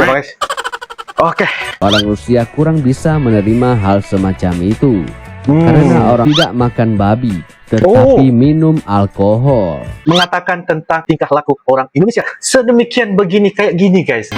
guys. Oke. Orang Rusia kurang bisa menerima hal semacam itu karena orang tidak makan babi tetapi minum alkohol. Mengatakan tentang tingkah laku orang Indonesia sedemikian begini kayak gini guys.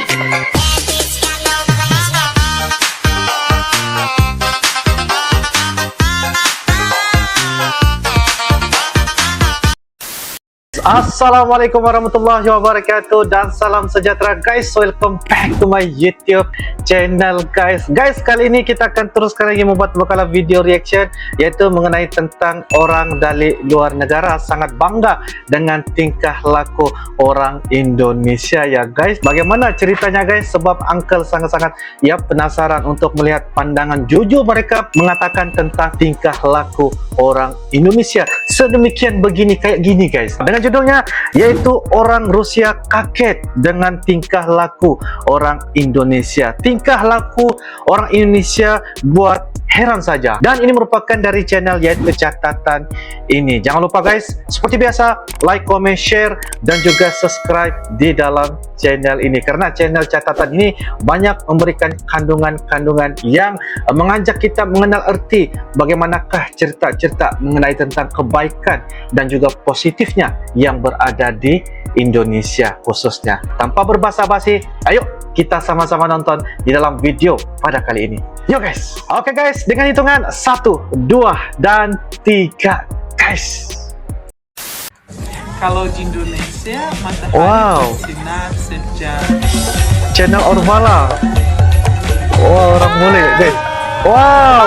Assalamualaikum warahmatullahi wabarakatuh dan salam sejahtera guys. Welcome back to my YouTube channel guys. Kali ini kita akan teruskan lagi membuat bakalan video reaction, yaitu mengenai tentang orang dari luar negara sangat bangga dengan tingkah laku orang Indonesia ya guys. Bagaimana ceritanya guys? Sebab Uncle sangat-sangat penasaran untuk melihat pandangan jujur mereka mengatakan tentang tingkah laku orang Indonesia sedemikian begini kayak gini guys. Dengan judulnya yaitu orang Rusia kaget dengan tingkah laku orang Indonesia. Tingkah laku orang Indonesia buat heran saja. Dan ini merupakan dari channel yaitu Catatan Ini. Jangan lupa guys, seperti biasa like, comment, share dan juga subscribe di dalam channel ini, karena channel Catatan Ini banyak memberikan kandungan-kandungan yang mengajak kita mengenal erti bagaimanakah cerita-cerita mengenai tentang kebaikan dan juga positifnya yang berada di Indonesia khususnya. Tanpa berbasa-basi, ayo kita sama-sama nonton di dalam video pada kali ini. Yuk guys. Oke guys, dengan hitungan 1, 2, dan 3 guys. Kalau di Indonesia, matahari bersinar sejak channel Orvala. Wow, orang boleh guys. Wow.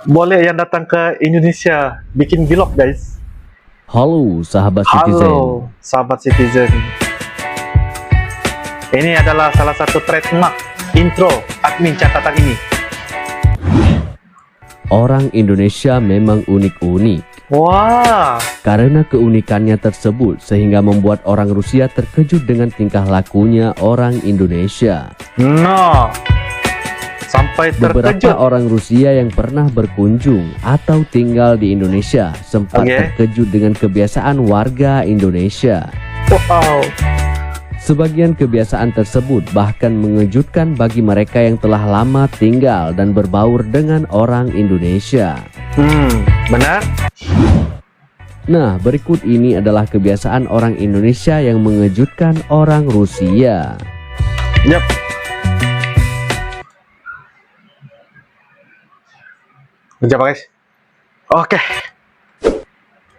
Boleh yang datang ke Indonesia bikin vlog guys. Halo sahabat Citizen. Halo sahabat Citizen. Ini adalah salah satu trademark intro admin Catatan Ini. Orang Indonesia memang unik-unik. Wah. Karena keunikannya tersebut sehingga membuat orang Rusia terkejut dengan tingkah lakunya orang Indonesia. No. Sampai terkejut. Beberapa orang Rusia yang pernah berkunjung atau tinggal di Indonesia sempat terkejut dengan kebiasaan warga Indonesia. Wow. Sebagian kebiasaan tersebut bahkan mengejutkan bagi mereka yang telah lama tinggal dan berbaur dengan orang Indonesia. Benar? Nah, berikut ini adalah kebiasaan orang Indonesia yang mengejutkan orang Rusia. Yap. Menjawab guys. Oke.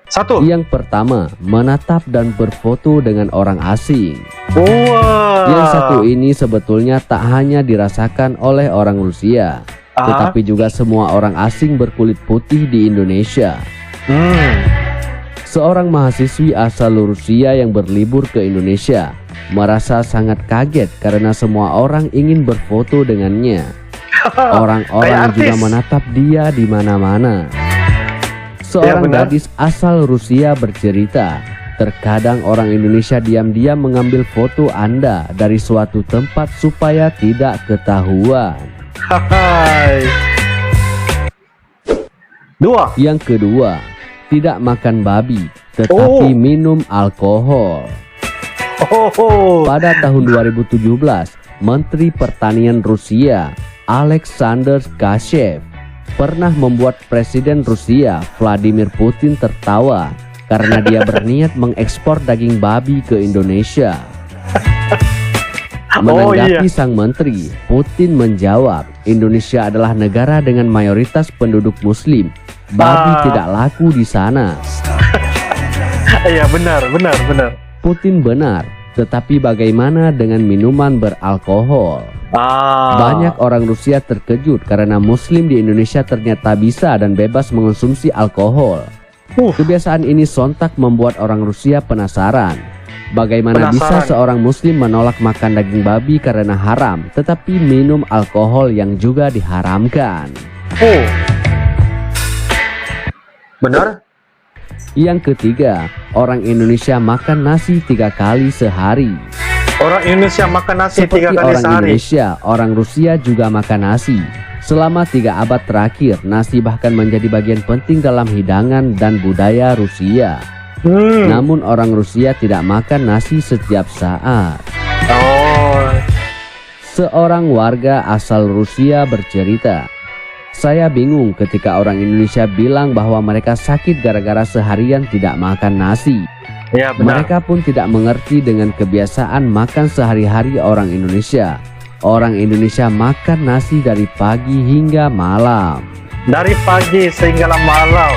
1. Yang pertama, menatap dan berfoto dengan orang asing. Wow. Yang satu ini sebetulnya tak hanya dirasakan oleh orang Rusia, tetapi juga semua orang asing berkulit putih di Indonesia. Seorang mahasiswi asal Rusia yang berlibur ke Indonesia merasa sangat kaget karena semua orang ingin berfoto dengannya. Orang-orang juga menatap dia di mana-mana. Seorang gadis asal Rusia bercerita, terkadang orang Indonesia diam-diam mengambil foto Anda dari suatu tempat supaya tidak ketahuan. 2. Yang kedua, tidak makan babi, tetapi minum alkohol. Pada tahun 2017, Menteri Pertanian Rusia, Alexander Kashev, pernah membuat Presiden Rusia Vladimir Putin tertawa karena dia berniat mengekspor daging babi ke Indonesia. Menanggapi sang menteri, Putin menjawab, Indonesia adalah negara dengan mayoritas penduduk Muslim. Babi tidak laku di sana. Iya benar. Putin benar, tetapi bagaimana dengan minuman beralkohol? Banyak orang Rusia terkejut karena Muslim di Indonesia ternyata bisa dan bebas mengonsumsi alkohol. Kebiasaan ini sontak membuat orang Rusia penasaran. Bagaimana bisa seorang Muslim menolak makan daging babi karena haram, tetapi minum alkohol yang juga diharamkan? Benar? Yang ketiga, orang Indonesia makan nasi 3 kali sehari. Orang Indonesia makan nasi 3 kali Seperti orang sehari. Indonesia, orang Rusia juga makan nasi. Selama 3 abad terakhir, nasi bahkan menjadi bagian penting dalam hidangan dan budaya Rusia. Namun orang Rusia tidak makan nasi setiap saat. Oh. Seorang warga asal Rusia bercerita, "Saya bingung ketika orang Indonesia bilang bahwa mereka sakit gara-gara seharian tidak makan nasi. Ya, benar. Mereka pun tidak mengerti dengan kebiasaan makan sehari-hari orang Indonesia. Orang Indonesia makan nasi dari pagi hingga malam." Dari pagi sehingga malam.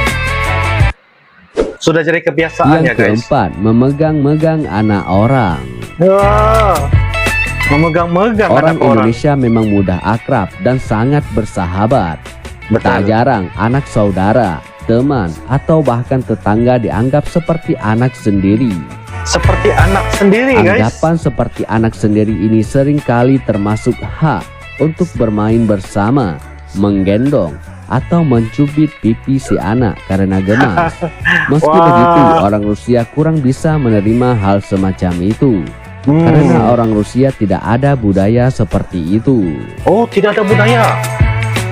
Sudah jadi kebiasaan ya, Yang guys. keempat, memegang-megang anak orang. Wah. Memegang-megang Orang anak orang. Indonesia memang mudah akrab dan sangat bersahabat. Tak Betul. jarang anak saudara, teman, atau bahkan tetangga dianggap seperti anak sendiri. Seperti anak sendiri, guys. Anggapan seperti anak sendiri ini seringkali termasuk hak untuk bermain bersama, menggendong, atau mencubit pipi si anak karena gemas. Meski Wah. begitu, orang Rusia kurang bisa menerima hal semacam itu. Karena orang Rusia tidak ada budaya seperti itu. Oh, tidak ada budaya.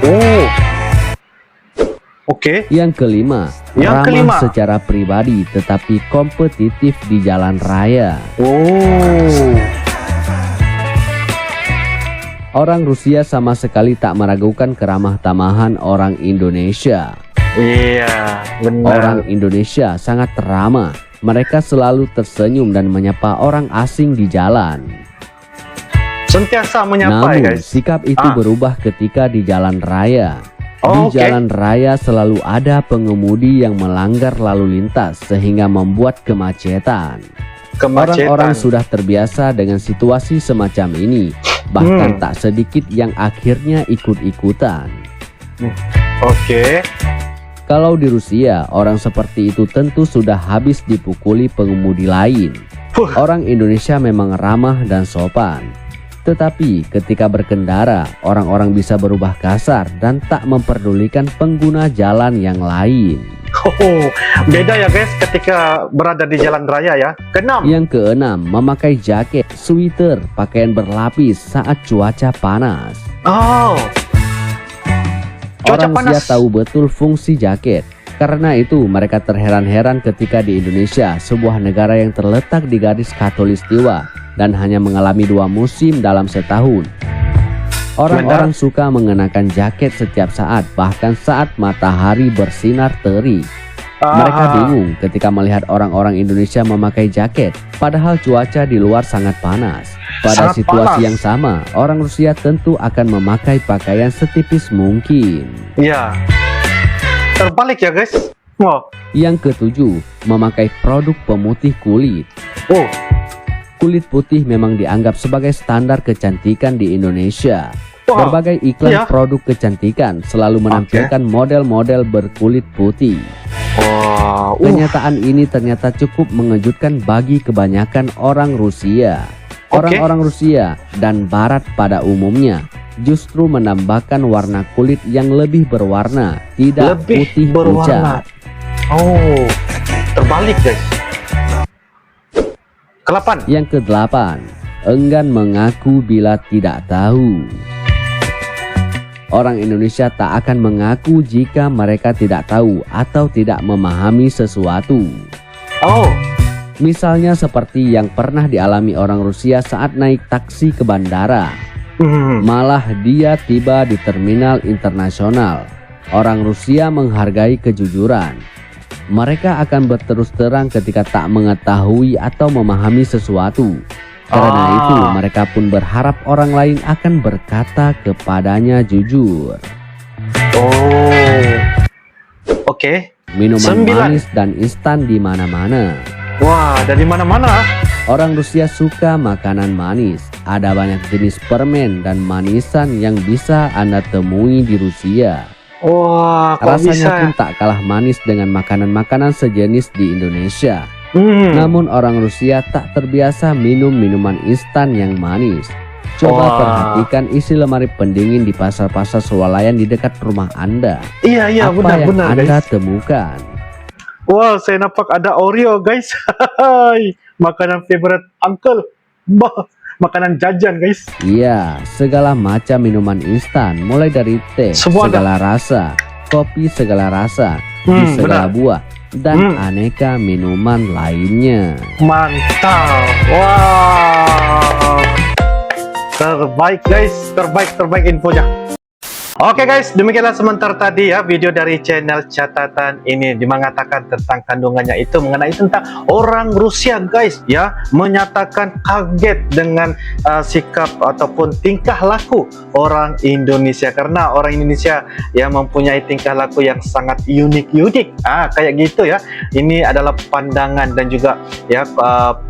Oh. Oke. Yang kelima, Yang ramah kelima. secara pribadi tetapi kompetitif di jalan raya. Oh. Orang Rusia sama sekali tak meragukan keramah tamahan orang Indonesia. Iya, benar. Orang Indonesia sangat ramah. Mereka selalu tersenyum dan menyapa orang asing di jalan. Sentiasa menyapa, Namun, ya, guys. sikap itu berubah ketika di jalan raya. Oh, Di jalan raya selalu ada pengemudi yang melanggar lalu lintas sehingga membuat kemacetan. Orang-orang sudah terbiasa dengan situasi semacam ini. Bahkan tak sedikit yang akhirnya ikut-ikutan. Oke. Kalau di Rusia, orang seperti itu tentu sudah habis dipukuli pengemudi lain. Orang Indonesia memang ramah dan sopan. Tetapi ketika berkendara, orang-orang bisa berubah kasar dan tak memperdulikan pengguna jalan yang lain. Oh, beda ya, guys, ketika berada di jalan raya ya. Keenam. Yang keenam, memakai jaket, sweater, pakaian berlapis saat cuaca panas. Oh. Cuaca Orang panas. Rusia tahu betul fungsi jaket. Karena itu mereka terheran-heran ketika di Indonesia, sebuah negara yang terletak di garis khatulistiwa dan hanya mengalami 2 musim dalam setahun. Orang-orang suka mengenakan jaket setiap saat, bahkan saat matahari bersinar terik. Mereka bingung ketika melihat orang-orang Indonesia memakai jaket, padahal cuaca di luar sangat panas. Pada Sangat situasi panas. yang sama, orang Rusia tentu akan memakai pakaian setipis mungkin. Iya. Terbalik ya, guys. Wow. Yang ketujuh, memakai produk pemutih kulit. Oh. Kulit putih memang dianggap sebagai standar kecantikan di Indonesia. Wow. Berbagai iklan Iya. produk kecantikan selalu menampilkan model-model berkulit putih. Wow. Kenyataan ini ternyata cukup mengejutkan bagi kebanyakan orang Rusia. Orang-orang Rusia dan Barat pada umumnya justru menambahkan warna kulit yang lebih berwarna, tidak Lebih putih berwarna. pucat. Oh. Terbalik, guys. Ke-8. Yang kedelapan, enggan mengaku bila tidak tahu. Orang Indonesia tak akan mengaku jika mereka tidak tahu atau tidak memahami sesuatu. Oh. Misalnya seperti yang pernah dialami orang Rusia saat naik taksi ke bandara. Malah dia tiba di terminal internasional. Orang Rusia menghargai kejujuran. Mereka akan berterus terang ketika tak mengetahui atau memahami sesuatu. Karena itu mereka pun berharap orang lain akan berkata kepadanya jujur. Oh. Oke. Minuman 9. manis dan instan di mana-mana. Wah, dari mana-mana. Orang Rusia suka makanan manis. Ada banyak jenis permen dan manisan yang bisa Anda temui di Rusia. Wah, kok Rasanya bisa? pun tak kalah manis dengan makanan-makanan sejenis di Indonesia. Namun orang Rusia tak terbiasa minum minuman instan yang manis. Coba Wah. perhatikan isi lemari pendingin di pasar-pasar swalayan di dekat rumah Anda. Iya, Apa yang benar-benar, Anda guys. temukan? Wow, saya nampak ada Oreo, guys. Hai, makanan favorite uncle. Bah, makanan jajan, guys. Iya, segala macam minuman instan, mulai dari teh Semua ada. segala rasa, kopi segala rasa, jus segala benar. buah, dan aneka minuman lainnya. Mantap. Wow. Terbaik guys, terbaik infonya. Oke guys, demikianlah sebentar tadi ya video dari channel catatan ini mengatakan tentang kandungannya itu mengenai tentang orang Rusia guys ya, menyatakan kaget dengan sikap ataupun tingkah laku orang Indonesia, karena orang Indonesia yang mempunyai tingkah laku yang sangat unik kayak gitu ya. Ini adalah pandangan dan juga ya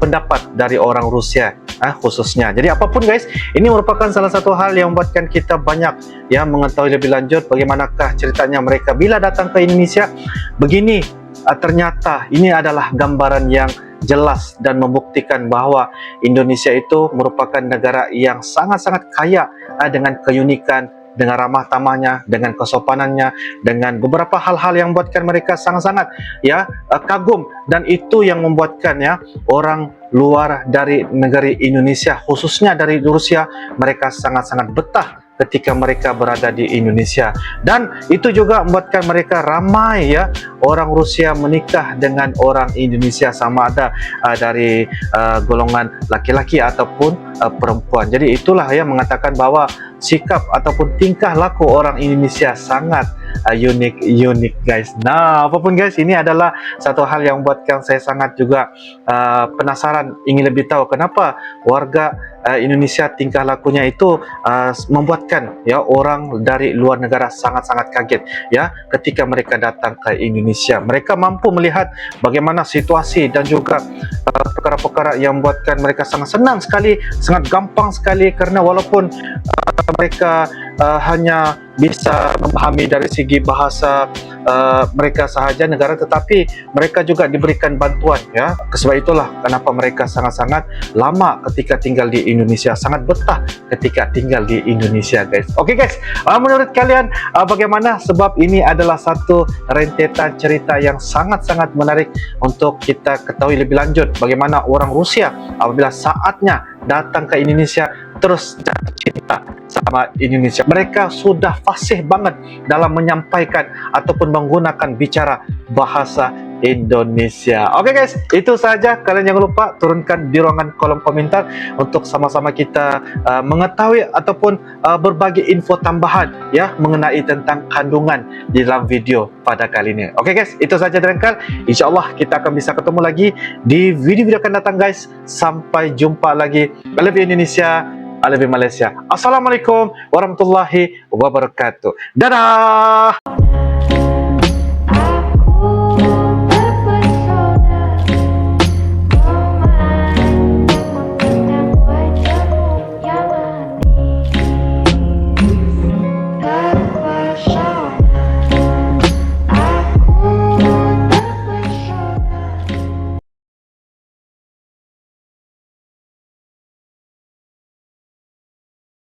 pendapat dari orang Rusia khususnya. Jadi apapun guys, ini merupakan salah satu hal yang membuatkan kita banyak ya mengetahui lebih lanjut bagaimanakah ceritanya mereka bila datang ke Indonesia. Begini, ternyata ini adalah gambaran yang jelas dan membuktikan bahwa Indonesia itu merupakan negara yang sangat-sangat kaya dengan keunikan, dengan ramah tamahnya, dengan kesopanannya, dengan beberapa hal-hal yang membuatkan mereka sangat-sangat ya kagum, dan itu yang membuatkan ya orang luar dari negeri Indonesia khususnya dari Rusia mereka sangat-sangat betah ketika mereka berada di Indonesia, dan itu juga membuatkan mereka ramai ya orang Rusia menikah dengan orang Indonesia, sama ada dari golongan laki-laki ataupun perempuan. Jadi itulah yang mengatakan bahwa sikap ataupun tingkah laku orang Indonesia sangat unik guys. Nah apapun guys, ini adalah satu hal yang membuatkan saya sangat juga penasaran, ingin lebih tahu kenapa warga Indonesia tingkah lakunya itu membuatkan ya orang dari luar negara sangat-sangat kaget ya ketika mereka datang ke Indonesia. Mereka mampu melihat bagaimana situasi dan juga perkara-perkara yang membuatkan mereka sangat senang sekali, sangat gampang sekali, karena walaupun mereka hanya bisa memahami dari segi bahasa mereka sahaja negara, tetapi mereka juga diberikan bantuan ya. Sebab itulah kenapa mereka sangat-sangat lama ketika tinggal di Indonesia, sangat betah ketika tinggal di Indonesia guys. Oke guys, menurut kalian bagaimana? Sebab ini adalah satu rentetan cerita yang sangat-sangat menarik untuk kita ketahui lebih lanjut bagaimana orang Rusia apabila saatnya datang ke Indonesia terus jatuh cinta sama Indonesia. Mereka sudah fasih banget dalam menyampaikan ataupun menggunakan bicara bahasa Indonesia. Oke guys, itu saja. Kalian jangan lupa turunkan di ruangan kolom komentar untuk sama-sama kita mengetahui ataupun berbagi info tambahan ya mengenai tentang kandungan di dalam video pada kali ini. Oke guys, itu saja Drengkal. Insya Allah kita akan bisa ketemu lagi di video-video akan datang guys. Sampai jumpa lagi. I love you Indonesia, I love you Malaysia. Assalamualaikum warahmatullahi wabarakatuh. Dadah.